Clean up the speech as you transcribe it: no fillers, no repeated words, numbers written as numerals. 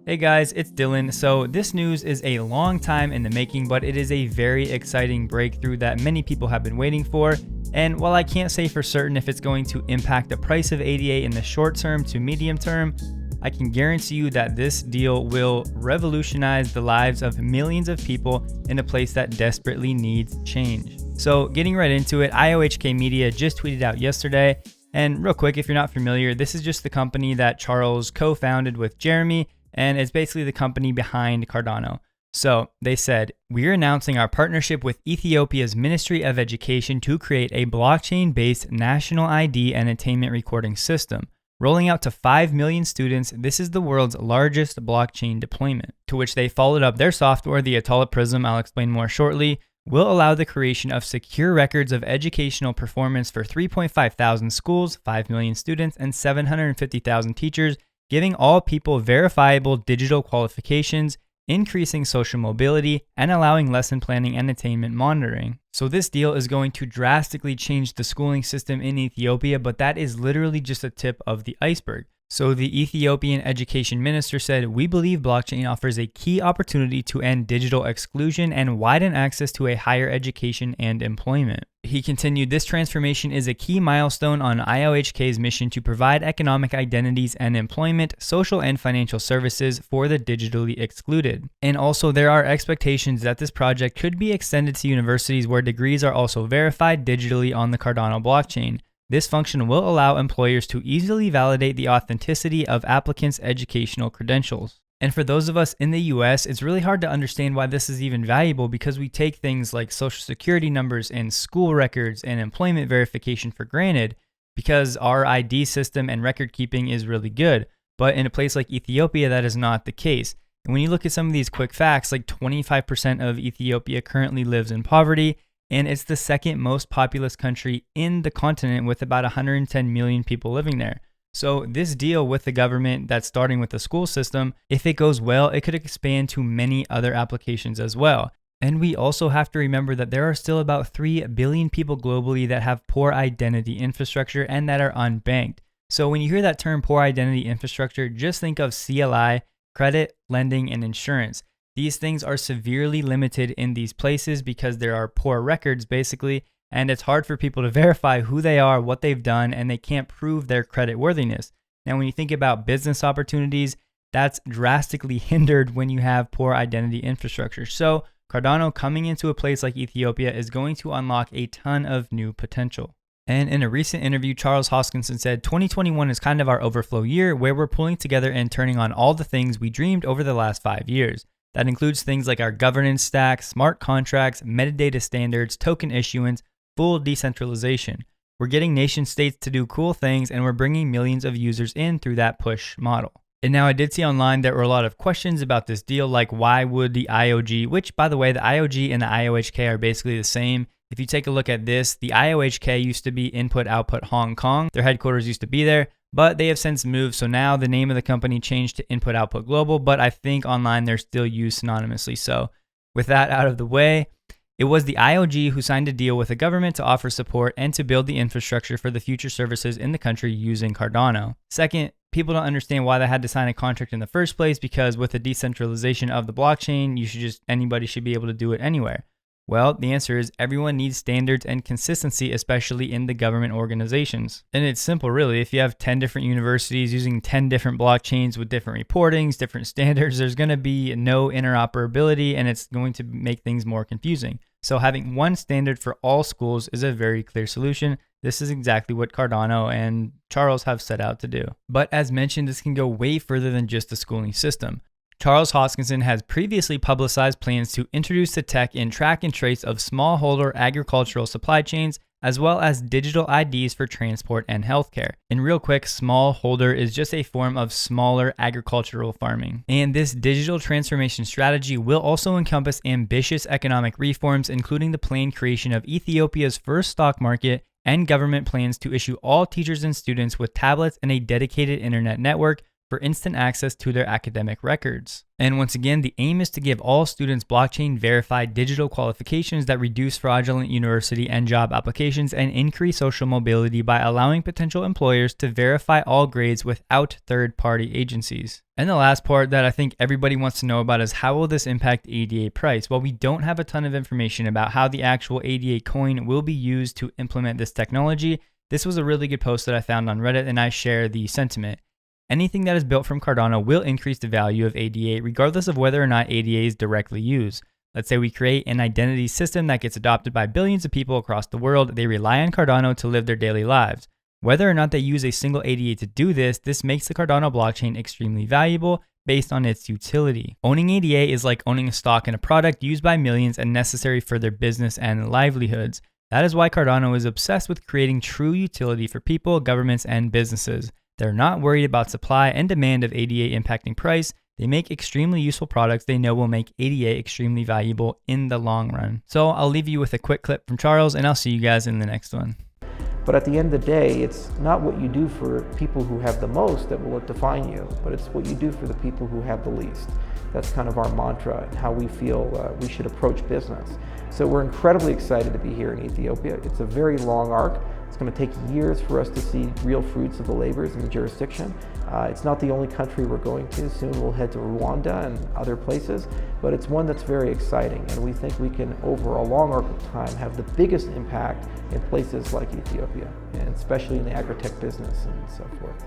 Hey guys, it's Dylan. So this news is a long time in the making, but it is a very exciting breakthrough that many people have been waiting for. And while I can't say for certain if it's going to impact the price of ADA in the short term to medium term, I can guarantee you that this deal will revolutionize the lives of millions of people in a place that desperately needs change. So getting right into it, IOHK Media just tweeted out yesterday. And real quick, if you're not familiar, this is just the company that Charles co-founded with Jeremy, and it's basically the company behind Cardano. So they said, we're announcing our partnership with Ethiopia's Ministry of Education to create a blockchain-based national ID and attainment recording system. Rolling out to 5 million students, this is the world's largest blockchain deployment. To which they followed up their software, the Atala Prism, I'll explain more shortly, will allow the creation of secure records of educational performance for 3.5 thousand schools, 5 million students, and 750,000 teachers, giving all people verifiable digital qualifications, increasing social mobility, and allowing lesson planning and attainment monitoring. So this deal is going to drastically change the schooling system in Ethiopia, but that is literally just a tip of the iceberg. So the Ethiopian education minister said, we believe blockchain offers a key opportunity to end digital exclusion and widen access to a higher education and employment. He continued, this transformation is a key milestone on IOHK's mission to provide economic identities and employment, social and financial services for the digitally excluded. And also there are expectations that this project could be extended to universities where degrees are also verified digitally on the Cardano blockchain. This function will allow employers to easily validate the authenticity of applicants' educational credentials. And for those of us in the US, it's really hard to understand why this is even valuable because we take things like social security numbers and school records and employment verification for granted because our ID system and record keeping is really good. But in a place like Ethiopia, that is not the case. And when you look at some of these quick facts, like 25% of Ethiopia currently lives in poverty, and it's the second most populous country in the continent with about 110 million people living there. So this deal with the government that's starting with the school system, if it goes well, it could expand to many other applications as well. And we also have to remember that there are still about 3 billion people globally that have poor identity infrastructure and that are unbanked. So when you hear that term poor identity infrastructure, just think of CLI, credit, lending, and insurance. These things are severely limited in these places because there are poor records basically, and it's hard for people to verify who they are, what they've done, and they can't prove their credit worthiness. Now, when you think about business opportunities, that's drastically hindered when you have poor identity infrastructure. So Cardano coming into a place like Ethiopia is going to unlock a ton of new potential. And in a recent interview, Charles Hoskinson said, 2021 is kind of our overflow year where we're pulling together and turning on all the things we dreamed over the last 5 years. That includes things like our governance stack, smart contracts, metadata standards, token issuance, full decentralization. We're getting nation states to do cool things and we're bringing millions of users in through that push model. And now I did see online there were a lot of questions about this deal, like why would the IOG, which by the way, the IOG and the IOHK are basically the same. If you take a look at this, the IOHK used to be Input Output Hong Kong. Their headquarters used to be there, but they have since moved. So now the name of the company changed to Input Output Global, but I think online they're still used synonymously. So with that out of the way, it was the IOG who signed a deal with the government to offer support and to build the infrastructure for the future services in the country using Cardano. Second, people don't understand why they had to sign a contract in the first place because with the decentralization of the blockchain, anybody should be able to do it anywhere. Well, the answer is everyone needs standards and consistency, especially in the government organizations. And it's simple, really. If you have 10 different universities using 10 different blockchains with different reportings, different standards, there's going to be no interoperability and it's going to make things more confusing. So having one standard for all schools is a very clear solution. This is exactly what Cardano and Charles have set out to do. But as mentioned, this can go way further than just the schooling system. Charles Hoskinson has previously publicized plans to introduce the tech in track and trace of smallholder agricultural supply chains, as well as digital IDs for transport and healthcare. And real quick, smallholder is just a form of smaller agricultural farming. And this digital transformation strategy will also encompass ambitious economic reforms, including the planned creation of Ethiopia's first stock market and government plans to issue all teachers and students with tablets and a dedicated internet network for instant access to their academic records. And once again, the aim is to give all students blockchain verified digital qualifications that reduce fraudulent university and job applications and increase social mobility by allowing potential employers to verify all grades without third-party agencies. And the last part that I think everybody wants to know about is how will this impact ADA price? Well, we don't have a ton of information about how the actual ADA coin will be used to implement this technology. This was a really good post that I found on Reddit, and I share the sentiment. Anything that is built from Cardano will increase the value of ADA regardless of whether or not ADA is directly used. Let's say we create an identity system that gets adopted by billions of people across the world. They rely on Cardano to live their daily lives. Whether or not they use a single ADA to do this, this makes the Cardano blockchain extremely valuable based on its utility. Owning ADA is like owning a stock in a product used by millions and necessary for their business and livelihoods. That is why Cardano is obsessed with creating true utility for people, governments, and businesses. They're not worried about supply and demand of ADA impacting price. They make extremely useful products they know will make ADA extremely valuable in the long run. So I'll leave you with a quick clip from Charles, and I'll see you guys in the next one. But at the end of the day, it's not what you do for people who have the most that will define you, but it's what you do for the people who have the least. That's kind of our mantra and how we feel we should approach business. So we're incredibly excited to be here in Ethiopia. It's a very long arc. It's going to take years for us to see real fruits of the labors in the jurisdiction. It's not the only country we're going to. Soon we'll head to Rwanda and other places, but it's one that's very exciting, and we think we can, over a long arc of time, have the biggest impact in places like Ethiopia, and especially in the agri-tech business and so forth.